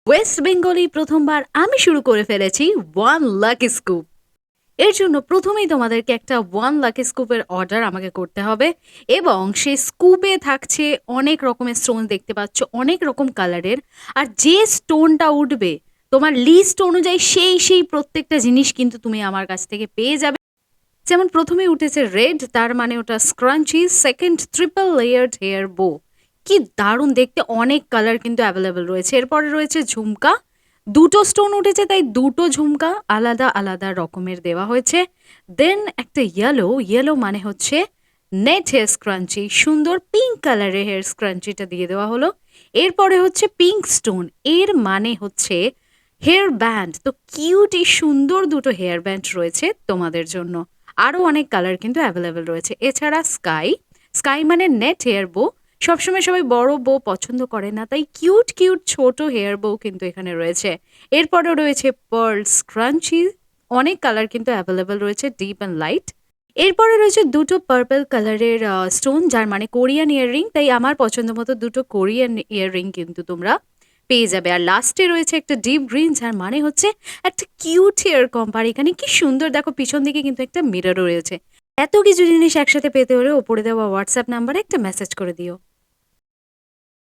West বেঙ্গলেই প্রথমবার আমি শুরু করে ফেলেছি ওয়ান লাকি স্কুপ। এর জন্য প্রথমেই তোমাদেরকে একটা ওয়ান লাকি স্কুপের অর্ডার আমাকে করতে হবে এবং সেই স্কুপে থাকছে অনেক রকমের স্টোন, দেখতে পাচ্ছ অনেক রকম কালারের। আর যে স্টোনটা উঠবে তোমার লিস্ট অনুযায়ী সেই প্রত্যেকটা জিনিস কিন্তু তুমি আমার কাছ থেকে পেয়ে যাবে। যেমন প্রথমে উঠেছে রেড, তার মানে ওটা scrunchie. Second, triple layered hair bow, কি দারুণ দেখতে, অনেক কালার কিন্তু অ্যাভেলেবেল রয়েছে। এরপরে রয়েছে ঝুমকা, দুটো স্টোন উঠেছে তাই দুটো ঝুমকা আলাদা আলাদা রকমের দেওয়া হয়েছে। দেন একটা ইয়েলো, ইয়েলো মানে হচ্ছে নেট হেয়ার স্ক্রাঞ্চি, সুন্দর পিঙ্ক কালারের হেয়ার স্ক্রাঞ্চিটা দিয়ে দেওয়া হলো। এরপরে হচ্ছে পিঙ্ক স্টোন, এর মানে হচ্ছে হেয়ার ব্যান্ড। তো কিউট এই সুন্দর দুটো হেয়ার ব্যান্ড রয়েছে তোমাদের জন্য। আরও অনেক কালার কিন্তু অ্যাভেলেবেল রয়েছে। এছাড়া স্কাই, স্কাই মানে নেট হেয়ার বো। সবসময় সবাই বড় বো পছন্দ করে না, তাই কিউট কিউট ছোট হেয়ার বো কিন্তু এখানে রয়েছে। এরপরেও রয়েছে পার্ল স্ক্রাঞ্চি, অনেক কালার কিন্তু অ্যাভেলেবেল রয়েছে, ডিপ অ্যান্ড লাইট। এরপরে রয়েছে দুটো পার্পল কালারের স্টোন, যার মানে কোরিয়ান ইয়াররিং, তাই আমার পছন্দ মতো দুটো কোরিয়ান ইয়াররিং কিন্তু তোমরা পেয়ে যাবে। আর লাস্টে রয়েছে একটা ডিপ গ্রিন, যার মানে হচ্ছে একটা কিউট হেয়ার কম্পার। এখানে কি সুন্দর দেখো, পিছন দিকে কিন্তু একটা মিররও রয়েছে। এত কিছু জিনিস একসাথে পেতে হলে ওপরে দেওয়া হোয়াটসঅ্যাপ নাম্বারে একটা মেসেজ করে দিও।